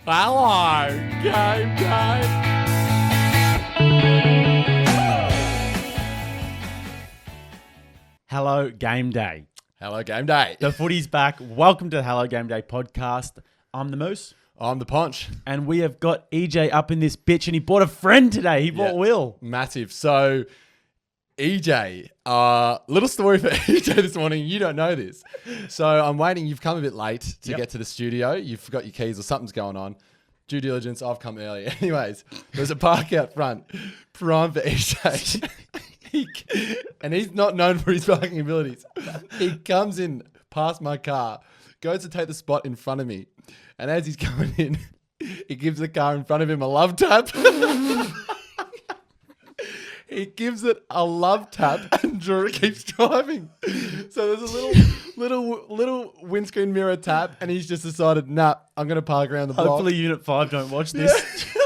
Hello, game day. Hello Game Day. Hello, game day. The footy's back. Welcome to the Hello Game Day podcast. I'm the Moose, I'm the Ponch. and we have got EJ up in this bitch, and he bought a friend today. He bought Yeah. Will. Massive. So, EJ, little story for EJ this morning. You don't know this. So, I'm waiting. You've come a bit late to Yep. get to the studio. You've forgot your keys or something's going on. Due diligence, I've come early. Anyways, there's a park out front. Prime for EJ. And he's not known for his parking abilities. He comes in past my car, goes to take the spot in front of me. And as he's coming in, he gives the car in front of him a love tap. He gives it a love tap and keeps driving. So there's a little windscreen mirror tap, and he's just decided, nah, I'm going to park around the block. Hopefully Unit 5 don't watch this.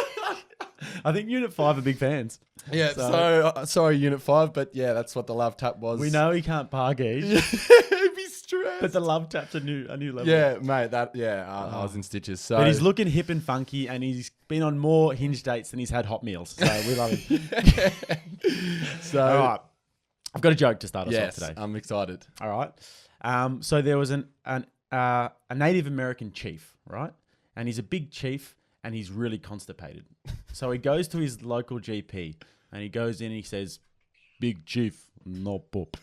I think Unit 5 are big fans. Yeah, so sorry, Unit 5, but yeah, that's what the love tap was. We know he can't park each, He'd be stressed. but the love tap's a new level. Yeah, mate, I was in stitches. So But he's looking hip and funky, and he's been on more Hinge dates than he's had hot meals. So we love him. So All right. I've got a joke to start us yes, off today. I'm excited. All right. So there was a Native American chief, right? And he's a big chief, and he's really constipated. So he goes to his local GP, and he goes in and he says, "Big chief, no poop."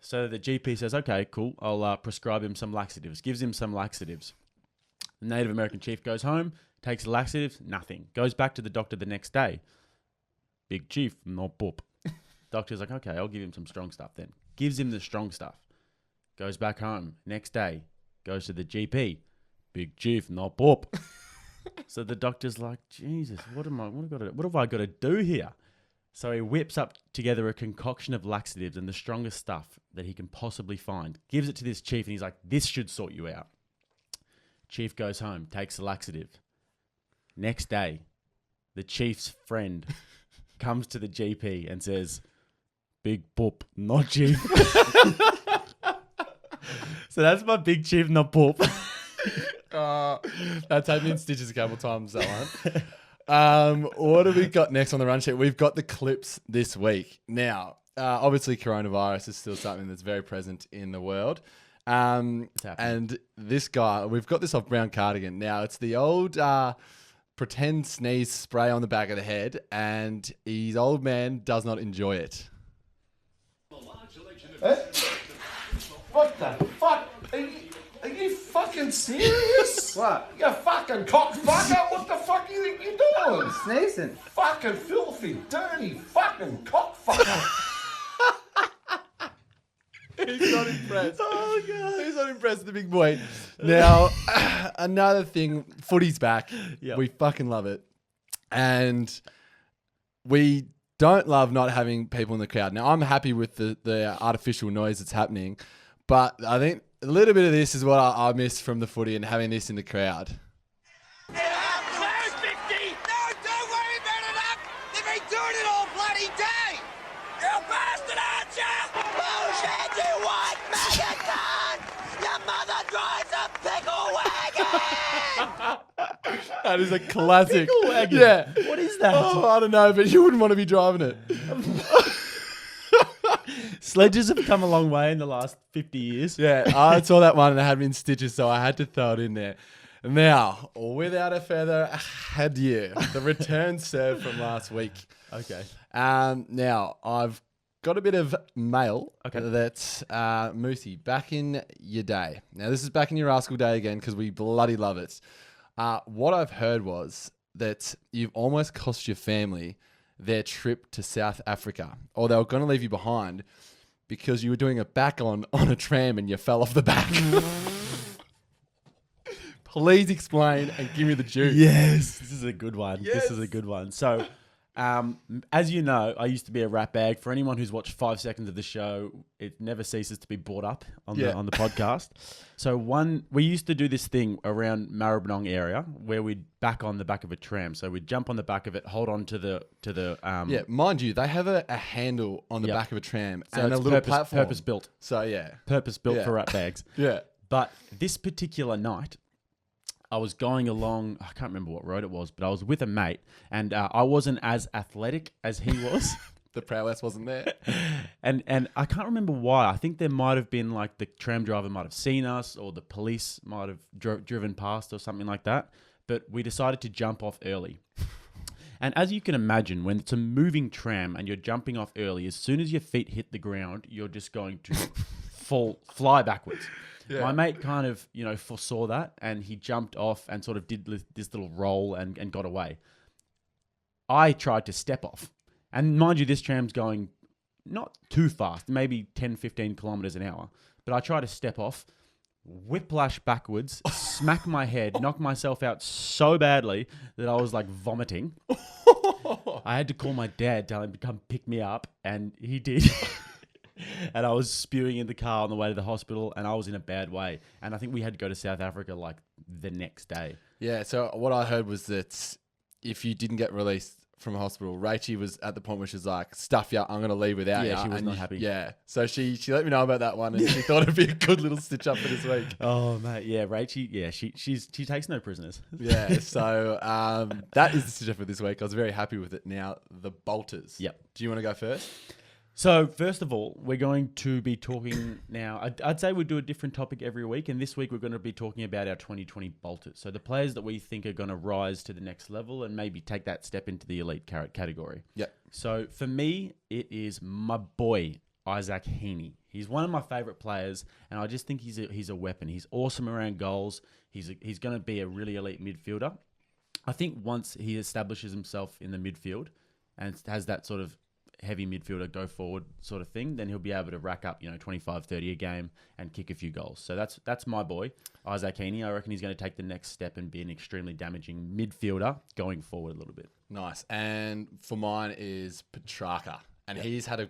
So the GP says, "Okay, cool. I'll prescribe him some laxatives." Gives him some laxatives. The Native American chief goes home, takes the laxatives, nothing. Goes back to the doctor the next day. "Big chief, no poop." Doctor's like, "Okay, I'll give him some strong stuff then." Gives him the strong stuff. Goes back home. Next day, goes to the GP. "Big chief, no poop." So the doctor's like, "Jesus, what have I got to do here?" So he whips up together a concoction of laxatives and the strongest stuff that he can possibly find. Gives it to this chief, and he's like, "This should sort you out." Chief goes home, takes the laxative. Next day, the chief's friend comes to the GP and says, "Big poop, not chief." So that's my big chief, not poop. That's had me in stitches a couple times, that one. What have we got next on the run sheet? We've got the clips this week. Now, obviously coronavirus is still something that's very present in the world. And this guy, we've got this off Brown Cardigan. Now, it's the old pretend sneeze spray on the back of the head, and his old man does not enjoy it. What the fuck? Are you fucking serious? What? You fucking cockfucker! What the fuck do you think you're doing? Sneezing. Fucking filthy, dirty, fucking cockfucker! He's not impressed. Oh, God. He's not impressed with the big boy. Now, another thing, footy's back. Yep. We fucking love it. And we don't love not having people in the crowd. Now, I'm happy with the artificial noise that's happening, but I think a little bit of this is what I miss from the footy and having this in the crowd. No, don't worry about it up! They've been doing it all bloody day! You bastard, aren't you? Bullshit, you white maggot! Your mother drives a pickle wagon! That is a classic. Pickle wagon? Yeah. What is that? Oh, I don't know, but you wouldn't want to be driving it. Sledges have come a long way in the last 50 years. Yeah, I saw that one and it had me in stitches, so I had to throw it in there. Now, without a further ado, the return serve from last week. Okay. Now, I've got a bit of mail Okay. that's Moosey, back in your day. Now, this is back in your rascal day again because we bloody love it. What I've heard was that you've almost cost your family their trip to South Africa, or they were going to leave you behind because you were doing a back on a tram and you fell off the back. Please explain and give me the juice. Yes. This is a good one. Yes. This is a good one. So, as you know, I used to be a rat bag. For anyone who's watched 5 seconds of the show, it never ceases to be brought up on the podcast. So we used to do this thing around Maribyrnong area where we'd back on the back of a tram. So we'd jump on the back of it, hold on to the Yeah, mind you, they have a handle on the Yep. back of a tram so and a it's little platform. purpose built. So yeah. Purpose built Yeah. for rat bags. Yeah. But this particular night, I was going along, I can't remember what road it was, but I was with a mate, and I wasn't as athletic as he was. The prowess wasn't there. And I can't remember why. I think there might have been like the tram driver might have seen us, or the police might have driven past or something like that. But we decided to jump off early. And as you can imagine, when it's a moving tram and you're jumping off early, as soon as your feet hit the ground, you're just going to fly backwards. Yeah. My mate kind of, foresaw that, and he jumped off and sort of did this little roll and got away. I tried to step off. And mind you, this tram's going not too fast, maybe 10, 15 kilometers an hour. But I tried to step off, whiplash backwards, smack my head, knock myself out so badly that I was like vomiting. I had to call my dad, tell him to come pick me up, and he did. And I was spewing in the car on the way to the hospital, and I was in a bad way. And I think we had to go to South Africa like the next day. Yeah, so what I heard was that if you didn't get released from a hospital, Rachie was at the point where she was like, stuff ya, I'm going to leave without you. Yeah, she was not happy. Yeah, so she let me know about that one, and she thought it'd be a good little stitch up for this week. Oh, mate, yeah, Rachie, yeah, she takes no prisoners. Yeah, so that is the stitch up for this week. I was very happy with it. Now, the bolters. Yep. Do you want to go first? So, first of all, we're going to be talking now. I'd say we'd do a different topic every week. And this week, we're going to be talking about our 2020 bolters. So, the players that we think are going to rise to the next level and maybe take that step into the elite category. Yep. So, for me, it is my boy, Isaac Heaney. He's one of my favourite players. And I just think he's a weapon. He's awesome around goals. He's going to be a really elite midfielder. I think once he establishes himself in the midfield and has that sort of heavy midfielder go forward sort of thing, then he'll be able to rack up 25, 30 a game and kick a few goals. So that's my boy, Isaac Heaney. I reckon he's going to take the next step and be an extremely damaging midfielder going forward a little bit. Nice. And for mine is Petrarca, and he's had a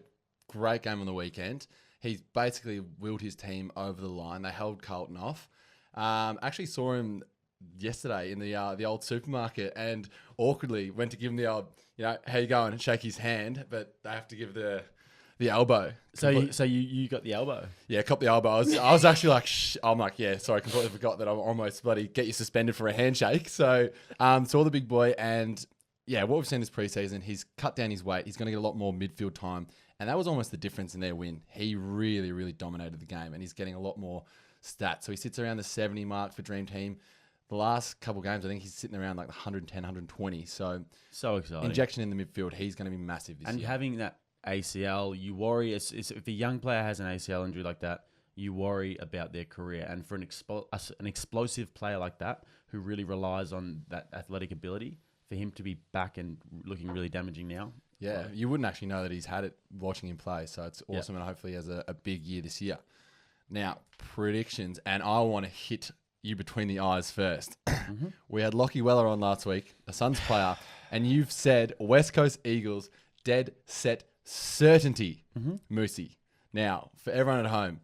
great game on the weekend. He's basically willed his team over the line. They held Carlton off. Actually saw him yesterday in the old supermarket, and awkwardly went to give him the old, how you going, and shake his hand, but they have to give the elbow. So you got the elbow? Yeah, cop the elbow. I was actually like, I'm like, yeah, sorry, completely forgot that I'm almost bloody get you suspended for a handshake. So saw the big boy, and yeah, what we've seen this preseason, he's cut down his weight. He's going to get a lot more midfield time, and that was almost the difference in their win. He really, really dominated the game, and he's getting a lot more stats. So he sits around the 70 mark for Dream Team. The last couple of games, I think he's sitting around like 110, 120. So exciting. Injection in the midfield, he's going to be massive this year. And having that ACL, you worry. If a young player has an ACL injury like that, you worry about their career. And for an explosive player like that, who really relies on that athletic ability, for him to be back and looking really damaging now. Yeah, you wouldn't actually know that he's had it watching him play. So it's awesome, and hopefully he has a big year this year. Now, predictions, and I want to hit you between the eyes first. Mm-hmm. We had Lockie Weller on last week, a Suns player, and you've said West Coast Eagles, dead set certainty, Moosey. Now, for everyone at home,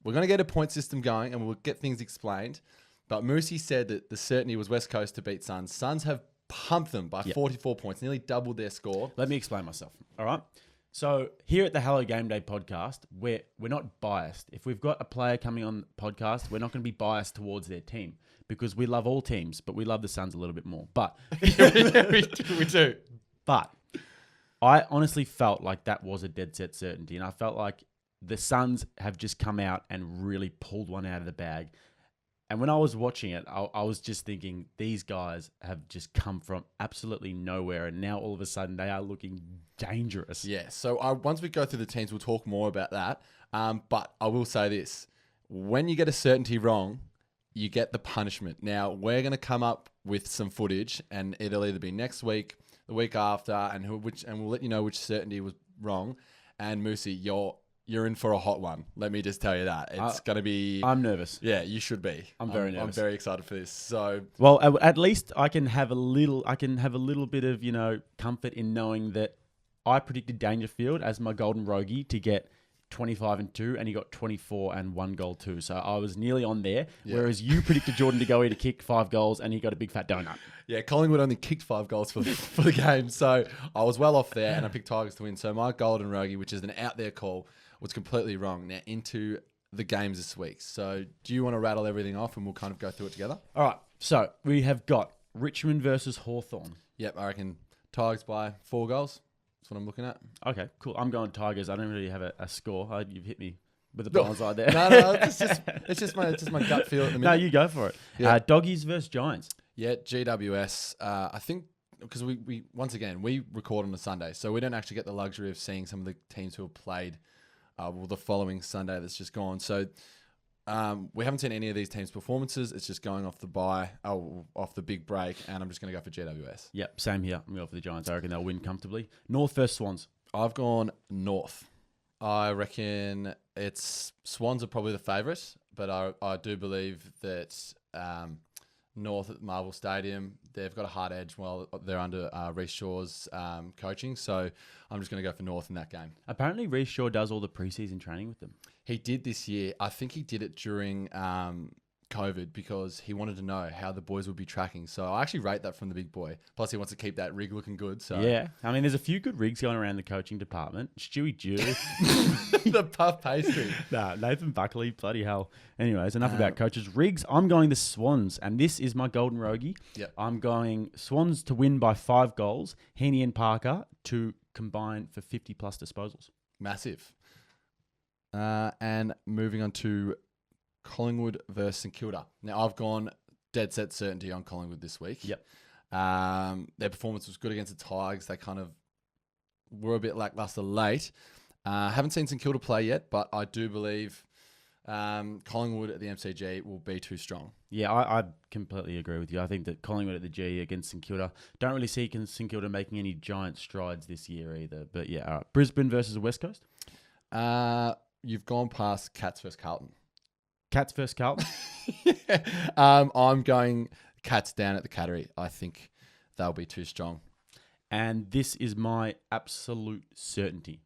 we're going to get a point system going and we'll get things explained. But Moosey said that the certainty was West Coast to beat Suns. Suns have pumped them by 44 points, nearly doubled their score. Let me explain myself. All right. So here at the Hello Game Day podcast, we're not biased. If we've got a player coming on the podcast, we're not going to be biased towards their team because we love all teams, but we love the Suns a little bit more. But we do. But I honestly felt like that was a dead set certainty, and I felt like the Suns have just come out and really pulled one out of the bag. And when I was watching it, I was just thinking, these guys have just come from absolutely nowhere, and now all of a sudden they are looking dangerous. Yeah, so once we go through the teams, we'll talk more about that. But I will say this. When you get a certainty wrong, you get the punishment. Now, we're going to come up with some footage, and it'll either be next week, the week after, and we'll let you know which certainty was wrong. And Moosey, you're in for a hot one. Let me just tell you that. It's going to be... I'm nervous. Yeah, you should be. I'm very nervous. I'm very excited for this. So, well, at least I can have a little bit of, comfort in knowing that I predicted Dangerfield as my golden rogie to get 25 and 2, and he got 24 and 1 goal too. So I was nearly on there, whereas you predicted Jordan De Goey to kick 5 goals, and he got a big fat donut. Yeah, Collingwood only kicked 5 goals for the game, so I was well off there, and I picked Tigers to win. So my golden rogie, which is an out there call, was completely wrong. Now into the games this week. So do you want to rattle everything off, and we'll kind of go through it together? All right. So we have got Richmond versus Hawthorn. Yep, I reckon Tigers by 4 goals. That's what I'm looking at. Okay, cool. I'm going Tigers. I don't really have a score. You've hit me with a blindside there. No, it's just my gut feel at the minute. No, you go for it. Yeah. Doggies versus Giants. Yeah, GWS. I think because we once again we record on a Sunday, so we don't actually get the luxury of seeing some of the teams who have played the following Sunday that's just gone. So we haven't seen any of these teams' performances. It's just going off off the big break, and I'm just going to go for GWS. Yep, same here. I'm going for the Giants. I reckon they'll win comfortably. North versus Swans. I've gone North. I reckon it's Swans are probably the favourite, but I do believe that North at Marvel Stadium, they've got a hard edge while they're under Reece Shaw's coaching. So I'm just going to go for North in that game. Apparently, Reece Shaw does all the preseason training with them. He did this year. I think he did it during COVID because he wanted to know how the boys would be tracking. So I actually rate that from the big boy. Plus, he wants to keep that rig looking good. So Yeah. I mean, there's a few good rigs going around the coaching department. Stewie Dew. the puff pastry. Nah, Nathan Buckley. Bloody hell. Anyways, enough about coaches. Rigs, I'm going the Swans, and this is my golden rogie. Yep. I'm going Swans to win by 5 goals. Heaney and Parker to combine for 50-plus disposals. Massive. And moving on to Collingwood versus St Kilda. Now, I've gone dead set certainty on Collingwood this week. Yep. Their performance was good against the Tigers. They kind of were a bit lackluster late. Haven't seen St Kilda play yet, but I do believe Collingwood at the MCG will be too strong. Yeah, I completely agree with you. I think that Collingwood at the G against St Kilda, don't really see St Kilda making any giant strides this year either. But yeah, all right. Brisbane versus the West Coast. You've gone past Cats versus Carlton. Cats versus Carlton. I'm going Cats down at the Cattery. I think they'll be too strong. And this is my absolute certainty.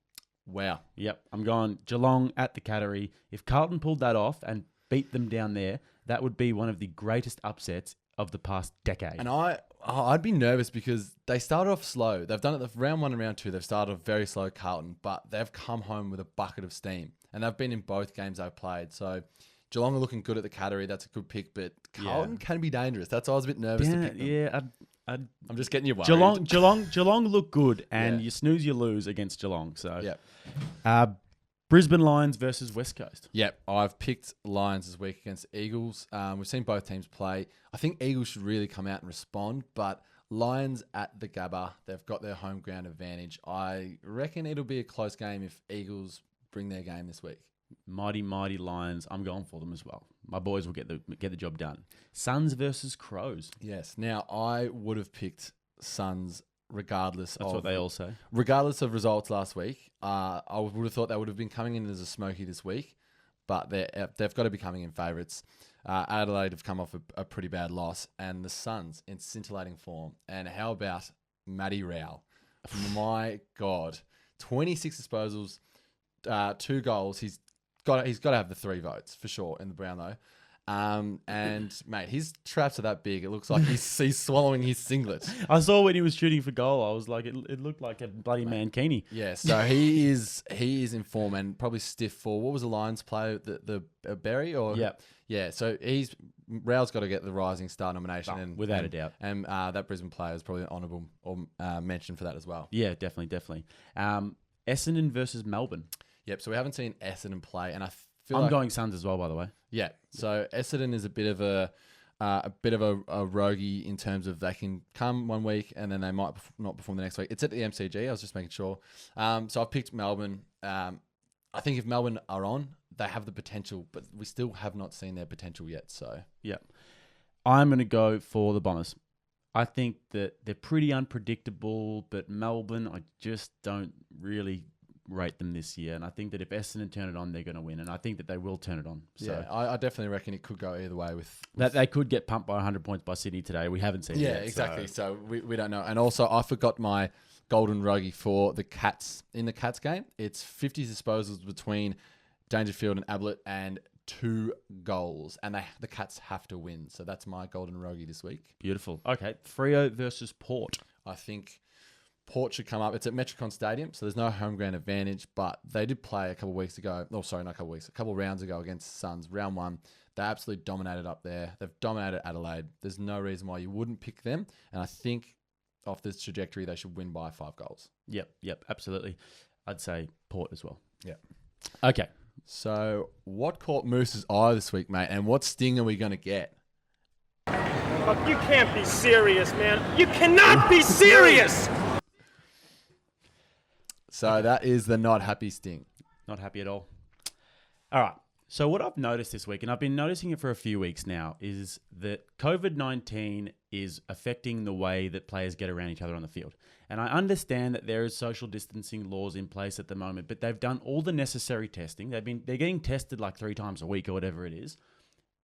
Wow. Yep, I'm going Geelong at the Cattery. If Carlton pulled that off and beat them down there, that would be one of the greatest upsets of the past decade. And I'd be nervous because they started off slow. They've done it round 1 and round 2. They've started off very slow, Carlton, but they've come home with a bucket of steam. And they've been in both games they've played. So Geelong are looking good at the Cattery. That's a good pick, but Carlton can be dangerous. That's why I was a bit nervous to pick them. Yeah, I'm just getting you worried. Geelong look good, and you snooze, you lose against Geelong. So, Brisbane Lions versus West Coast. Yep, I've picked Lions this week against Eagles. We've seen both teams play. I think Eagles should really come out and respond, but Lions at the Gabba, they've got their home ground advantage. I reckon it'll be a close game if Eagles bring their game this week. Mighty Lions. I'm going for them as well. My boys will get the job done. Suns versus Crows. Yes. Now, I would have picked Suns regardless That's what they all say. Regardless of results last week. I would have thought they would have been coming in as a smoky this week, but they've got to be coming in favourites. Adelaide have come off a pretty bad loss, and the Suns in scintillating form. And how about Matty Rowell? My God. 26 disposals, 2 goals. He's got to have the 3 votes for sure in the Brownlow. And mate, his traps are that big. It looks like he's swallowing his singlet. I saw when he was shooting for goal. I was like, it looked like a bloody Mankini. Yeah, so he is in form and probably stiff for what was the Lions play, the Berry or yeah. So Rao's got to get the Rising Star nomination, without a doubt. And that Brisbane player is probably an honourable mention for that as well. Yeah, definitely. Essendon versus Melbourne. Yep. So we haven't seen Essendon play, and I'm going Suns as well, by the way. Yeah. So Essendon is a bit of a roguey in terms of they can come one week and then they might not perform the next week. It's at the MCG. I was just making sure. So I've picked Melbourne. I think if Melbourne are on, they have the potential, but we still have not seen their potential yet. So yeah, I'm going to go for the Bombers. I think that they're pretty unpredictable, but Melbourne, I just don't really rate them this year. And I think that if Essendon turn it on, they're going to win. And I think that they will turn it on. So yeah, I definitely reckon it could go either way. With that, they could get pumped by 100 points by Sydney today. We haven't seen it yet. Yeah, exactly. So we don't know. And also, I forgot my golden rogie for the Cats in the Cats game. It's 50 disposals between Dangerfield and Ablett and 2 goals. And the Cats have to win. So that's my golden rogie this week. Beautiful. Okay, Freo versus Port. I think Port should come up. It's at Metricon Stadium, so there's no home ground advantage, but they did play a couple of weeks ago. Oh, sorry, not a couple of weeks. A couple of rounds ago against Suns. Round 1, They absolutely dominated up there. They've dominated Adelaide. There's no reason why you wouldn't pick them. And I think off this trajectory, they should win by 5 goals. Yep, absolutely. I'd say Port as well. Yeah. Okay. So what caught Moose's eye this week, mate? And what sting are we going to get? Oh, you can't be serious, man. You cannot be serious! So that is the not happy sting. Not happy at all. All right. So what I've noticed this week, and I've been noticing it for a few weeks now, is that COVID-19 is affecting the way that players get around each other on the field. And I understand that there is social distancing laws in place at the moment, but they've done all the necessary testing. They're getting tested like 3 times a week or whatever it is.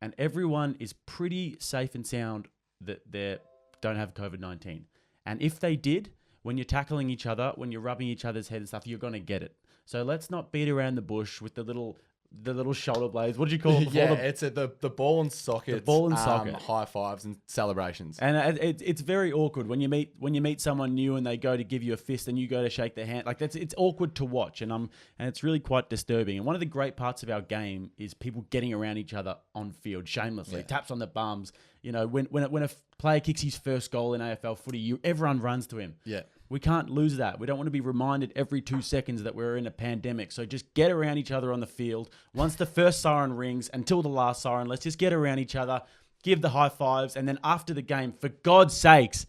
And everyone is pretty safe and sound that they don't have COVID-19. And if they did, when you're tackling each other, when you're rubbing each other's head and stuff, you're going to get it. So let's not beat around the bush with the little shoulder blades. What do you call it? Yeah, it's the ball and socket. The ball and socket. High fives and celebrations. And it's very awkward when you meet someone new and they go to give you a fist and you go to shake their hand. Like it's awkward to watch and it's really quite disturbing. And one of the great parts of our game is people getting around each other on field shamelessly. Yeah. Taps on the bums. You know, when a player kicks his first goal in AFL footy, everyone runs to him. Yeah. We can't lose that. We don't want to be reminded every 2 seconds that we're in a pandemic. So just get around each other on the field. Once the first siren rings until the last siren, let's just get around each other, give the high fives, and then after the game, for God's sakes,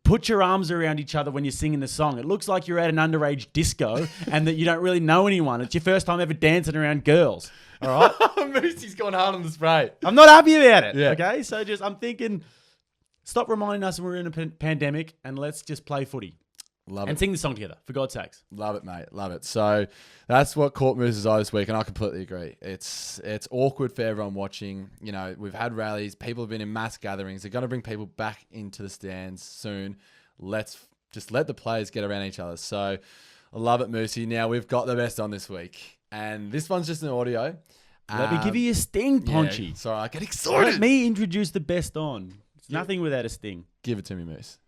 put your arms around each other when you're singing the song. It looks like you're at an underage disco and that you don't really know anyone. It's your first time ever dancing around girls. All right? Moosy's gone hard on the spray. I'm not happy about it. Yeah. Okay? So I'm thinking... Stop reminding us we're in a pandemic and let's just play footy. Love and it. sing the song together, for God's sakes. Love it, mate. Love it. So that's what caught Moose's eye this week, and I completely agree. It's awkward for everyone watching. You know, we've had rallies. People have been in mass gatherings. They're going to bring people back into the stands soon. Let's just let the players get around each other. So I love it, Moosey. Now we've got the best on this week, and this one's just an audio. Let me give you a sting, Poncho. Yeah, sorry, I get excited. Let me introduce the best on. It's nothing without a sting. Give it to me, Moose.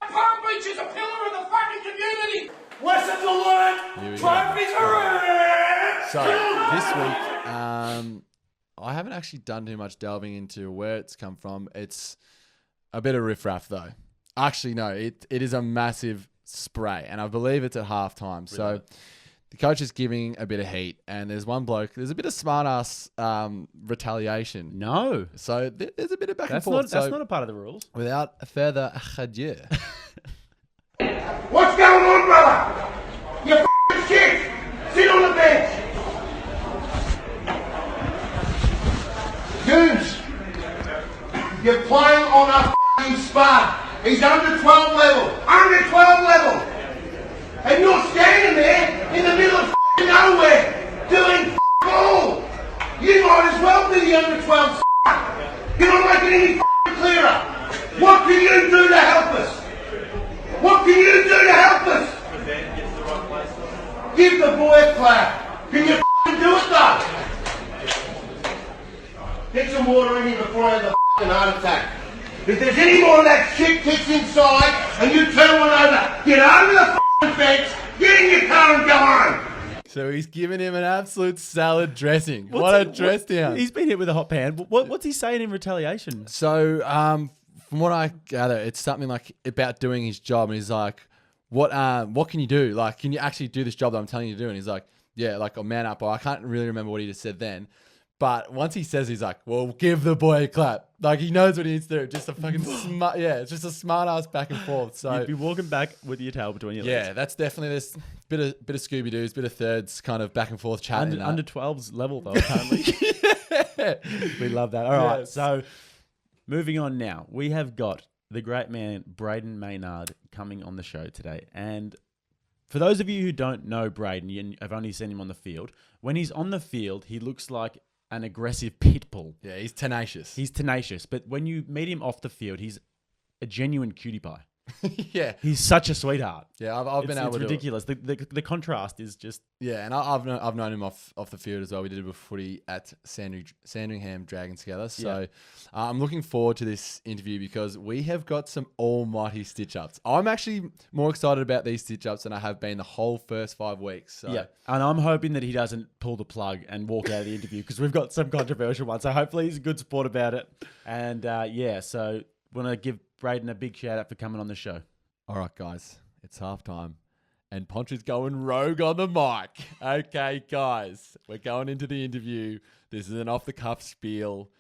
Palm Beach is a pillar of the fucking community. Lessons learned. Here we go. Trophies are So this week, I haven't actually done too much delving into where it's come from. It's a bit of riffraff though. Actually, no, it is a massive spray, and I believe it's at halftime. So the coach is giving a bit of heat, and there's one bloke. There's a bit of smart ass retaliation. No. So there's a bit of back and That's forth. that's not a part of the rules. Without further ado. What's going on, brother? You f***ing shit. Sit on the bench. Goons, you're playing on a f***ing spar. He's under 12 level. Under 12 level. And you're standing there in the middle of f***ing nowhere doing f***all. You might as well be the under 12 s***. You're not making any f***ing clearer. What can you do to help us? What can you do to help us? Give the boy a clap. Can you f***ing do it though? Get some water in here before I have a f***ing heart attack. If there's any more of that shit kicks inside and you turn one over, get over the f***ing fence, get in your car and go home. So he's giving him an absolute salad dressing. What a dress down. He's been hit with a hot pan. What's he saying in retaliation? So from what I gather, it's something like about doing his job. And he's like, what can you do? Like, can you actually do this job that I'm telling you to do? And he's like, yeah, like a man up. Or I can't really remember what he just said then. But once he says, he's like, well, give the boy a clap. Like, he knows what he needs to do. Just a fucking smart, it's just a smart ass back and forth. So You'd be walking back with your tail between your legs. yeah, that's definitely this bit of Scooby-Doo's, bit of thirds kind of back and forth chatting. Under 12's level, though, apparently. We love that. All right, Yes. so moving on now. We have got the great man, Brayden Maynard, coming on the show today. And for those of you who don't know Brayden, and have only seen him on the field, when he's on the field, he looks like an aggressive pit bull. Yeah, he's tenacious. He's tenacious, but when you meet him off the field, he's a genuine cutie pie. Yeah. He's such a sweetheart. Yeah, I've been able It's to. ridiculous. The contrast is just Yeah, and I've known him off the field as well. We did a bit of footy at Sandringham Dragons together. So I'm looking forward to this interview because we have got some almighty stitch-ups. I'm actually more excited about these stitch-ups than I have been the whole first 5 weeks. So. yeah. And I'm hoping that he doesn't pull the plug and walk out of the interview because we've got some controversial ones. So hopefully he's a good sport about it. And so want to give Brayden a big shout out for coming on the show. All right, guys, it's halftime. And Poncho's going rogue on the mic. Okay, guys, we're going into the interview. This is an off-the-cuff spiel.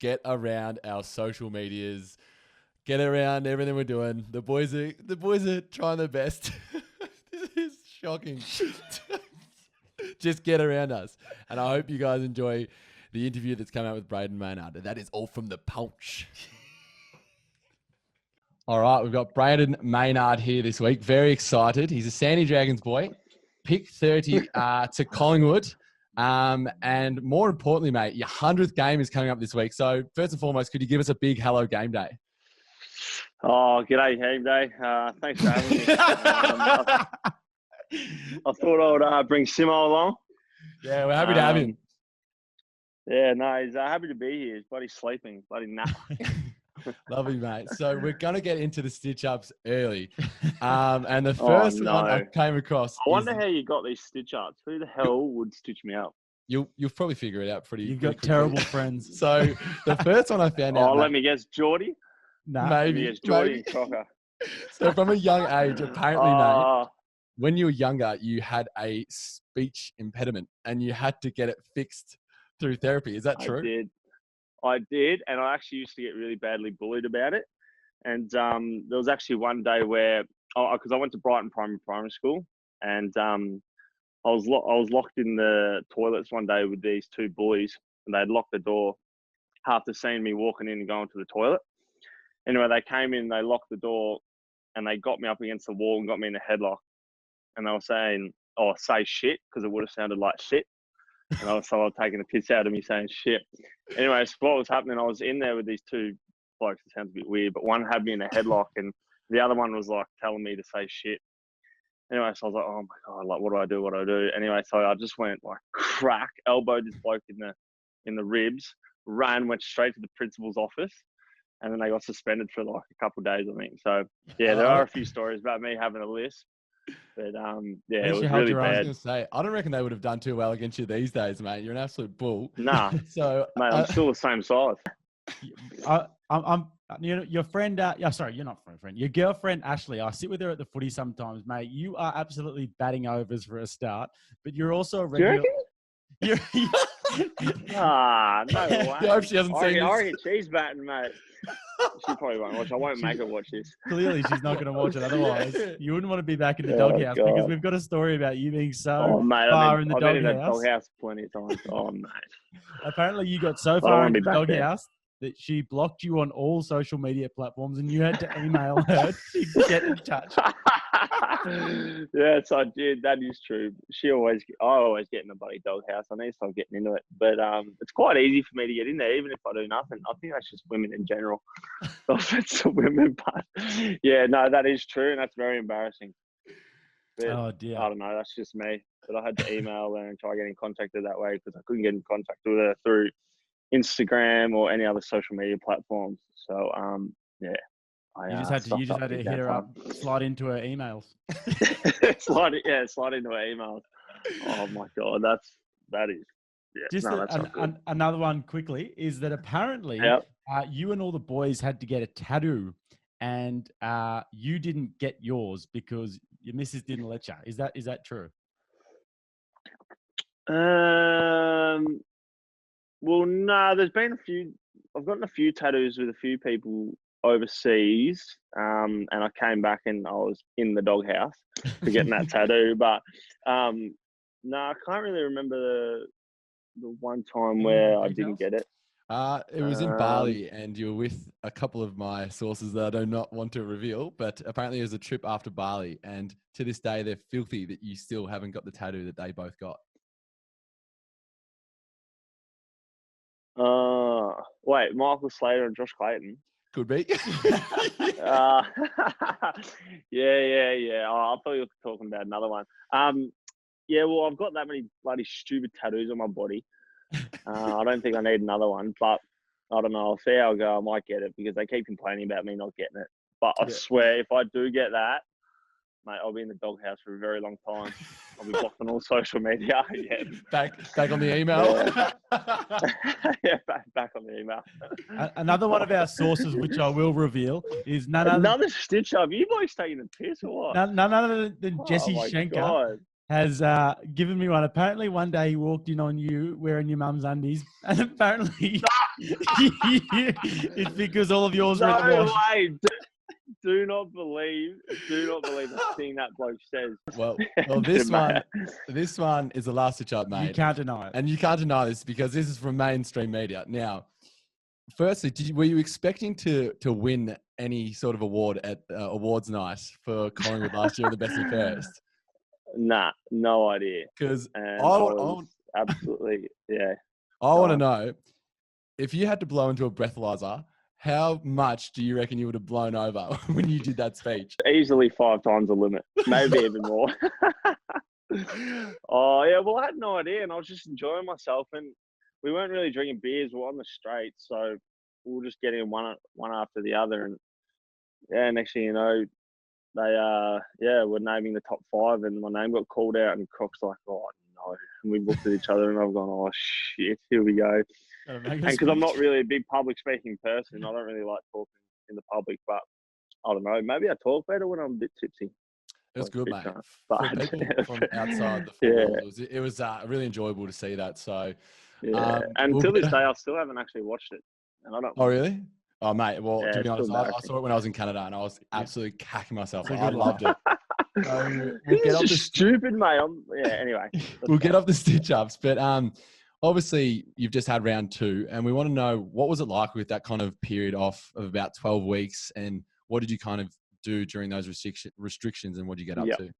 Get around our social medias. Get around everything we're doing. The boys are trying their best. This is shocking. Just get around us. And I hope you guys enjoy the interview that's come out with Brayden Maynard. And that is all from the Ponch. All right, we've got Brayden Maynard here this week. Very excited. He's a Sandy Dragons boy. Pick 30 to Collingwood. And more importantly, mate, your 100th game is coming up this week. So first and foremost, could you give us a big hello game day? Oh, g'day, game day. Thanks for having me. I thought I would bring Simo along. Yeah, we're happy to have him. Yeah, no, he's happy to be here. He's bloody sleeping, bloody nap. Lovely, mate. So we're going to get into the stitch-ups early. And the first one I came across I wonder how you got these stitch-ups. Who the hell would stitch me up? You'll probably figure it out pretty You've pretty got quickly. terrible friends. So the first one I found out... Oh, let me guess, Geordie? Nah. Maybe. Yes, Geordie and Crocker. So from a young age, apparently, mate, when you were younger, you had a speech impediment and you had to get it fixed through therapy. Is that true? I did, and I actually used to get really badly bullied about it. And there was actually one day where, because I went to Brighton Primary School, and I was locked in the toilets one day with these two boys, and they'd locked the door after seeing me walking in and going to the toilet. Anyway, they came in, they locked the door, and they got me up against the wall and got me in a headlock. And they were saying, "Oh, say shit," because it would have sounded like shit. And I was taking the piss out of me saying shit. Anyway, so what was happening, I was in there with these two blokes. It sounds a bit weird, but one had me in a headlock and the other one was like telling me to say shit. Anyway, so I was like, oh my God, like, what do I do? Anyway, so I just went like crack, elbowed this bloke in the ribs, went straight to the principal's office. And then they got suspended for like a couple of days, I think. So yeah, there are a few stories about me having a lisp. But yeah, it was really bad. I was going to say, I don't reckon they would have done too well against you these days, mate. You're an absolute bull. Nah, so mate, I'm still the same size. Your friend, sorry, you're not friend. Your girlfriend, Ashley, I sit with her at the footy sometimes, mate. You are absolutely batting overs for a start, but you're also a regular. No way. I hope she hasn't seen this. I reckon she's batting, mate. She probably won't watch. I won't make her watch this. Clearly, she's not going to watch it. Otherwise, you wouldn't want to be back in the doghouse because we've got a story about you being so far in the doghouse. I've been in the doghouse plenty of times. Oh, mate. Apparently, you got so far in the doghouse that she blocked you on all social media platforms and you had to email her to get in touch. Yes, I did. That is true. I always get in the bloody doghouse. I need to start getting into it. But it's quite easy for me to get in there, even if I do nothing. I think that's just women in general. No offense to women, but yeah, no, that is true. And that's very embarrassing. But, oh, dear. I don't know. That's just me. But I had to email her and try getting in contact with her that way because I couldn't get in contact with her through Instagram or any other social media platforms. So yeah. You just had to hit her up, slide into her emails. slide into her emails. Oh my God, that is. Yeah, just that's another one quickly is that apparently you and all the boys had to get a tattoo, and you didn't get yours because your missus didn't let you. Is that true? Well, no. There's been a few. I've gotten a few tattoos with a few people overseas, and I came back and I was in the doghouse for getting that tattoo. But no, I can't really remember the one time where I didn't get it. It was in Bali, and you were with a couple of my sources that I do not want to reveal, but apparently it was a trip after Bali, and to this day they're filthy that you still haven't got the tattoo that they both got. Wait, Michael Slater and Josh Clayton. Could be. Uh, yeah. Oh, I thought you were talking about another one. Yeah, well, I've got that many bloody stupid tattoos on my body. I don't think I need another one, but I don't know. I'll see how I go. I might get it because they keep complaining about me not getting it. But I swear, if I do get that, mate, I'll be in the doghouse for a very long time. I'll be blocked on all social media. Yeah. Back on the email. Yeah, back on the email. Another one of our sources, which I will reveal, is none other Another stitch up. You boys taking the piss or what? none other than Jesse my Schenker God. has given me one. Apparently, one day he walked in on you wearing your mum's undies, and apparently it's because all of yours were in the No wash. way. Do not believe the thing that bloke says. Well, this one is the last ditch I've made. You can't deny it. And you can't deny this because this is from mainstream media. Now, firstly, were you expecting to win any sort of award at awards night for Collingwood last year, the best and fairest? Nah, no idea. Because I was absolutely, yeah. I want to know, if you had to blow into a breathalyzer, how much do you reckon you would have blown over when you did that speech? Easily 5 times the limit, maybe even more. Oh, yeah, well, I had no idea, and I was just enjoying myself, and we weren't really drinking beers. We were on the straight, so we were just getting one after the other, and yeah, next thing you know, they were naming the top 5, and my name got called out, and Croc's like, oh, no. And we looked at each other, and I've gone, oh, shit, here we go. And because I'm not really a big public speaking person, I don't really like talking in the public, but I don't know. Maybe I talk better when I'm a bit tipsy. It was good, mate. But For people from outside the football, it was really enjoyable to see that. So, yeah. And till this day, I still haven't actually watched it. And I don't. Oh, really? Oh, mate. Well, Yeah, to be it's honest, I saw it when I was in Canada, and I was absolutely cacking myself. I good loved it. We'll get off This is stupid, mate. Anyway. We'll get off the stitch ups, but obviously you've just had round 2, and we want to know, what was it like with that kind of period off of about 12 weeks, and what did you kind of do during those restrictions, and what did you get up to?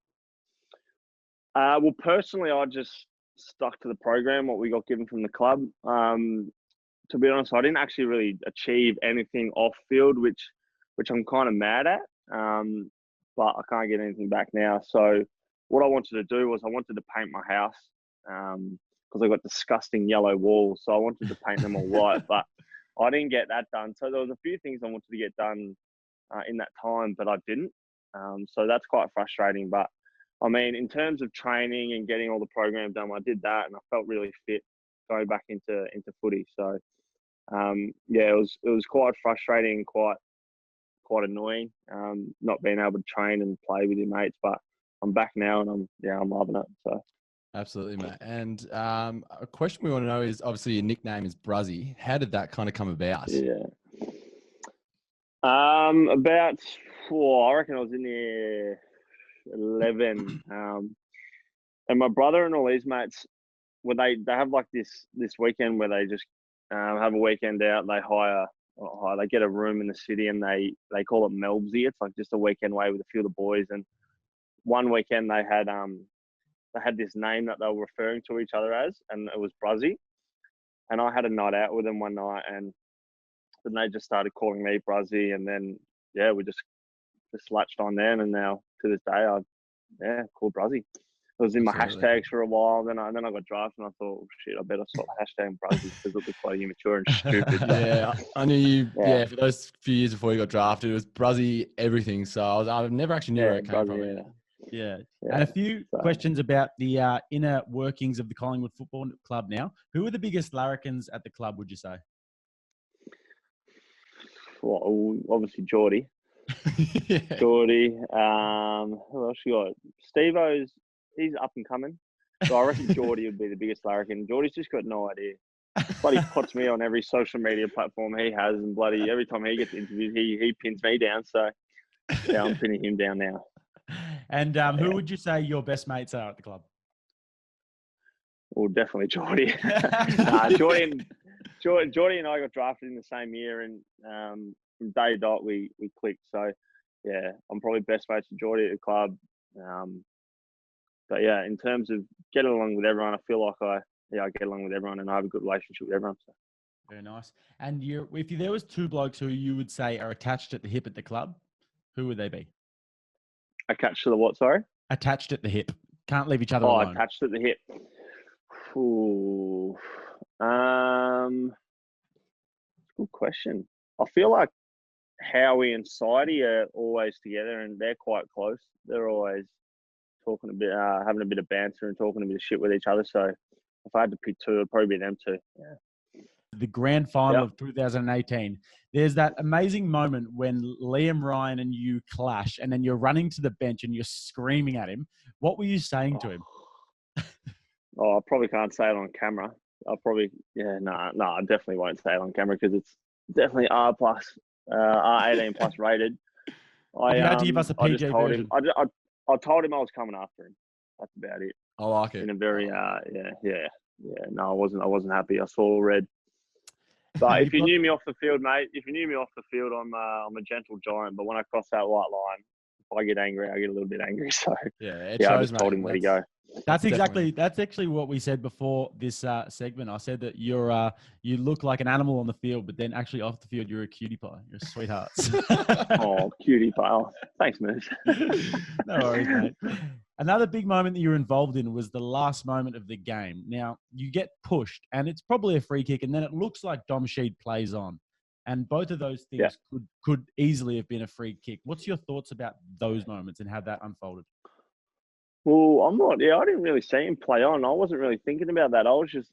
Well, personally, I just stuck to the program, what we got given from the club. To be honest, I didn't actually really achieve anything off field, which I'm kind of mad at. But I can't get anything back now. So what I wanted to do was I wanted to paint my house. Because I got disgusting yellow walls, so I wanted to paint them all white, but I didn't get that done. So there was a few things I wanted to get done in that time, but I didn't. So that's quite frustrating. But I mean, in terms of training and getting all the program done, I did that, and I felt really fit going back into footy. So it was quite frustrating, quite annoying, not being able to train and play with your mates. But I'm back now, and I'm loving it. So. Absolutely, mate. And a question we want to know is, obviously your nickname is Bruzzy. How did that kind of come about? Yeah. I reckon I was in year 11. And my brother and all his mates, when they have like this weekend where they just have a weekend out, they get a room in the city, and they call it Melbsy. It's like just a weekend away with a few of the boys. And one weekend they had this name that they were referring to each other as, and it was Bruzzy. And I had a night out with them one night, and then they just started calling me Bruzzy, and then we just latched on then, and now to this day I called Bruzzy. It was in my hashtags for a while. Then I got drafted, and I thought, oh, shit, I better stop hashtagging Bruzzy because it looked quite immature and stupid. Yeah, I knew you. Yeah, for those few years before you got drafted, it was Bruzzy everything. So I never actually knew where it came from. Yeah. And a few questions about the inner workings of the Collingwood Football Club now. Who are the biggest larrikins at the club, would you say? Well, obviously Geordie. Geordie. Who else you got? Steve-O's, he's up and coming. So I reckon Geordie would be the biggest larrikin. Geordie's just got no idea. Bloody puts me on every social media platform he has, and bloody every time he gets interviewed, he pins me down. So yeah, I'm pinning him down now. And who would you say your best mates are at the club? Well, definitely Geordie. Geordie and I got drafted in the same year, and from day dot we clicked. So yeah, I'm probably best mates with Geordie at the club. But yeah, in terms of getting along with everyone, I feel like I get along with everyone, and I have a good relationship with everyone. So. Very nice. And if there was two blokes who you would say are attached at the hip at the club, who would they be? Attached to the what? Sorry. Attached at the hip. Can't leave each other Oh, alone. attached at the hip. Ooh. Good question. I feel like Howie and Sidey are always together, and they're quite close. They're always talking a bit, having a bit of banter and talking a bit of shit with each other. So if I had to pick two, it'd probably be them two. Yeah. The grand final of 2018. There's that amazing moment when Liam Ryan and you clash, and then you're running to the bench and you're screaming at him. What were you saying to him? Oh, I probably can't say it on camera. I definitely won't say it on camera because it's definitely R+, R18 plus rated. You had to give us a PG just told version. him. I told him I was coming after him. That's about it. I like it. In a very No, I wasn't happy. I saw red. But if you knew me off the field, mate, I'm a gentle giant. But when I cross that white line, if I get angry, I get a little bit angry. So I I just told him where to go. That's actually what we said before this segment. I said that you look like an animal on the field, but then actually off the field, you're a cutie pie. You're a sweetheart. Oh, cutie pie. Oh, thanks, Moose. No worries, mate. Another big moment that you were involved in was the last moment of the game. Now, you get pushed, and it's probably a free kick, and then it looks like Dom Sheed plays on. And both of those things could easily have been a free kick. What's your thoughts about those moments and how that unfolded? Well, I didn't really see him play on. I wasn't really thinking about that. I was just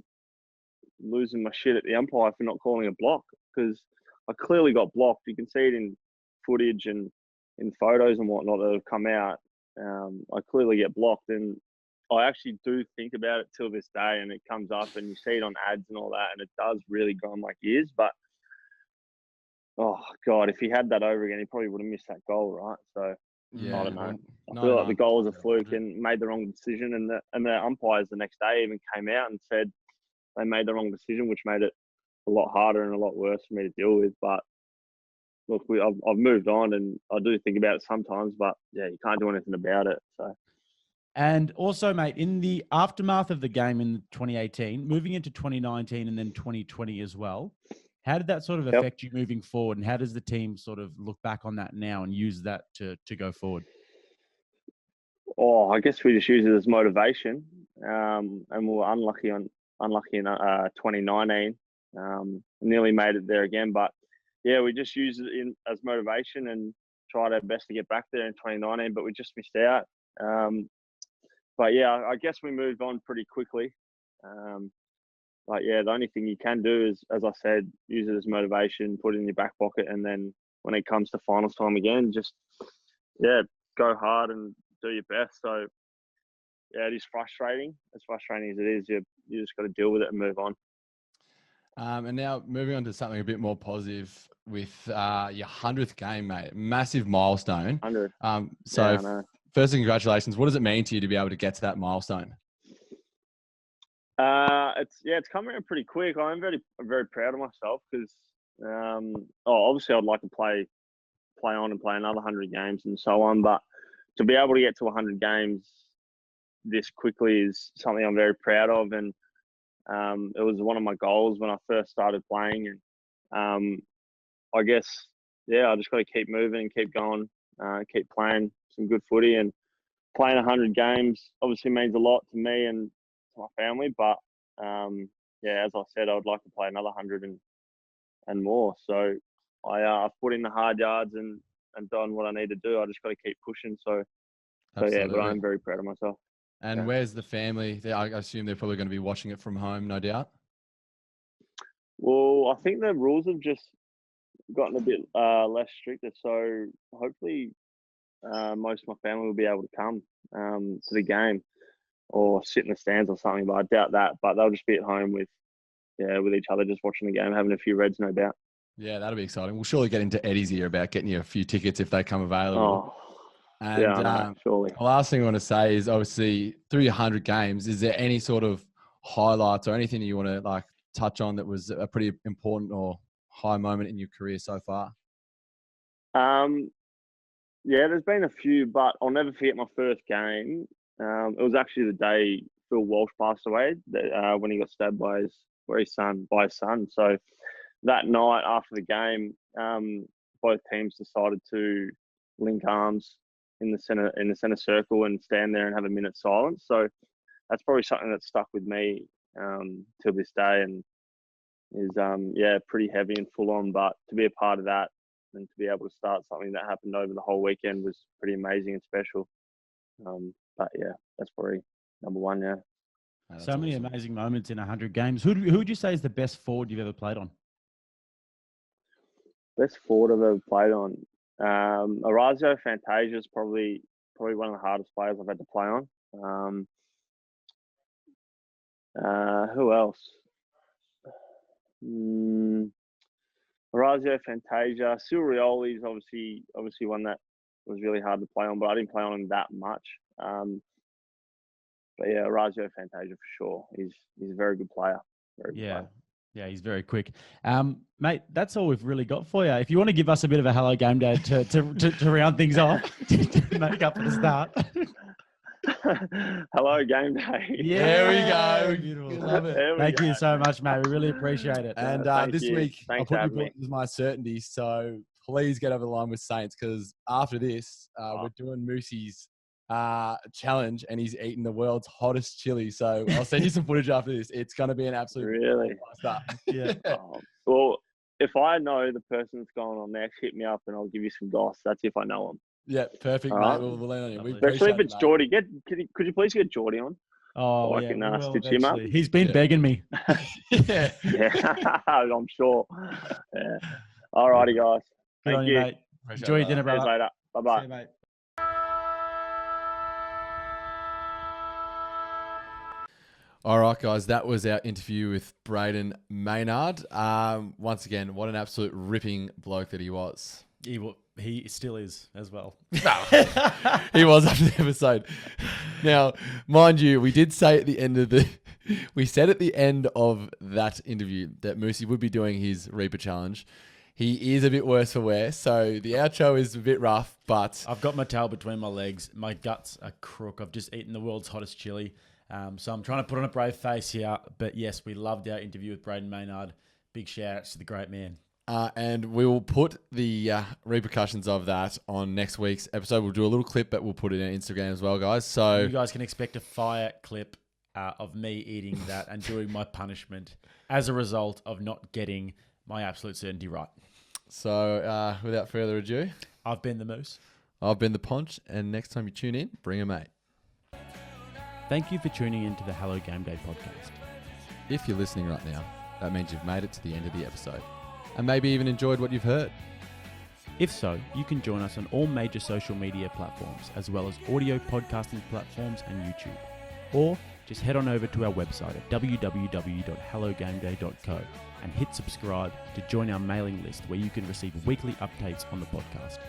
losing my shit at the umpire for not calling a block because I clearly got blocked. You can see it in footage and in photos and whatnot that have come out. I clearly get blocked, and I actually do think about it till this day, and it comes up and you see it on ads and all that, and it does really grind my gears. But, oh, God, if he had that over again, he probably would have missed that goal, right? So, I don't know. I feel like the goal was a fluke and made the wrong decision, and the umpires the next day even came out and said they made the wrong decision, which made it a lot harder and a lot worse for me to deal with. But look, I've moved on, and I do think about it sometimes, but yeah, you can't do anything about it. So. And also, mate, in the aftermath of the game in 2018, moving into 2019 and then 2020 as well, how did that sort of affect you moving forward, and how does the team sort of look back on that now and use that to go forward? Oh, I guess we just use it as motivation, and we were unlucky in 2019. Nearly made it there again, but yeah, we just used it as motivation and tried our best to get back there in 2019, but we just missed out. But yeah, I guess we moved on pretty quickly. But yeah, the only thing you can do is, as I said, use it as motivation, put it in your back pocket, and then when it comes to finals time again, just go hard and do your best. So yeah, it is frustrating. As frustrating as it is, you just got to deal with it and move on. And now moving on to something a bit more positive with your 100th game, mate. Massive milestone. 100. Firstly, congratulations. What does it mean to you to be able to get to that milestone? It's come around pretty quick. I'm very proud of myself because obviously I'd like to play on and play another 100 games and so on, but to be able to get to 100 games this quickly is something I'm very proud of, and it was one of my goals when I first started playing, and I guess I just got to keep moving and keep going, keep playing some good footy, and playing 100 games obviously means a lot to me and to my family, but as I said, I would like to play another 100 and more. So I've put in the hard yards and done what I need to do. I just got to keep pushing. So but I'm very proud of myself. And where's the family? I assume they're probably going to be watching it from home, no doubt. Well, I think the rules have just gotten a bit less stricter. So hopefully most of my family will be able to come to the game or sit in the stands or something, but I doubt that. But they'll just be at home with each other, just watching the game, having a few reds, no doubt. Yeah, that'll be exciting. We'll surely get into Eddie's ear about getting you a few tickets if they come available. And surely. The last thing I want to say is obviously through your 100 games, is there any sort of highlights or anything that you want to touch on that was a pretty important or high moment in your career so far? There's been a few, but I'll never forget my first game. It was actually the day Phil Walsh passed away when he got stabbed by his by his son. So that night after the game, both teams decided to link arms in the center circle and stand there and have a minute's silence. So that's probably something that stuck with me till this day, and is pretty heavy and full on. But to be a part of that and to be able to start something that happened over the whole weekend was pretty amazing and special. But yeah, that's probably number one. Yeah. So many amazing moments in 100 games. Who would you say is the best forward you've ever played on? Best forward I've ever played on. Orazio Fantasia is probably one of the hardest players I've had to play on. Who else? Orazio Fantasia. Surioli is obviously one that was really hard to play on, but I didn't play on him that much. But yeah, Orazio Fantasia for sure. He's a very good player. Yeah, he's very quick. Mate, that's all we've really got for you. If you want to give us a bit of a hello game day to round things off, to make up for the start. Hello game day. Yeah, there we go. Beautiful. Love it. Thank you so much, mate. We really appreciate it. And this week, I'll put you as my certainty. So please get over the line with Saints, because after this, we're doing Moosey's challenge, and he's eating the world's hottest chili. So I'll send you some footage after this. It's going to be an absolute really start. Yeah. Well, if I know the person that's going on next, hit me up and I'll give you some goss. That's if I know them. Yeah, perfect, mate. Right. We'll land on you. We Especially if appreciate it's it, Geordie. Could you please get Geordie on? Oh, I can stitch him up. He's been begging me. Yeah. Yeah, I'm sure. Yeah. All righty, guys. Good on you, mate. Enjoy your dinner, See you brother. later. Bye-bye. See you, mate. All right, guys, that was our interview with Brayden Maynard. Once again, what an absolute ripping bloke that he was. He still is as well. He was after the episode. Now, mind you, we did say at the end of we said at the end of that interview that Moosey would be doing his Reaper Challenge. He is a bit worse for wear, so the outro is a bit rough, but... I've got my tail between my legs. My guts are crook. I've just eaten the world's hottest chili. So I'm trying to put on a brave face here. But yes, we loved our interview with Brayden Maynard. Big shout out to the great man. And we will put the repercussions of that on next week's episode. We'll do a little clip, but we'll put it on Instagram as well, guys. So you guys can expect a fire clip of me eating that and doing my punishment as a result of not getting my absolute certainty right. So without further ado, I've been the Moose. I've been the Ponch, and next time you tune in, bring a mate. Thank you for tuning in to the Hello Game Day podcast. If you're listening right now, that means you've made it to the end of the episode and maybe even enjoyed what you've heard. If so, you can join us on all major social media platforms, as well as audio podcasting platforms and YouTube. Or just head on over to our website at www.hellogameday.co and hit subscribe to join our mailing list, where you can receive weekly updates on the podcast.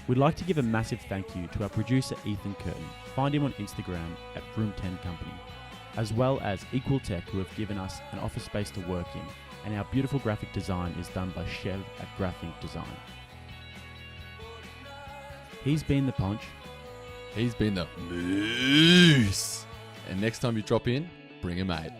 We'd like to give a massive thank you to our producer Ethan Curtin. Find him on Instagram at Room 10 Company, as well as Equal Tech, who have given us an office space to work in, and our beautiful graphic design is done by Chev at Graphic Design. He's been the Ponch. He's been the Moose. And next time you drop in, bring a mate.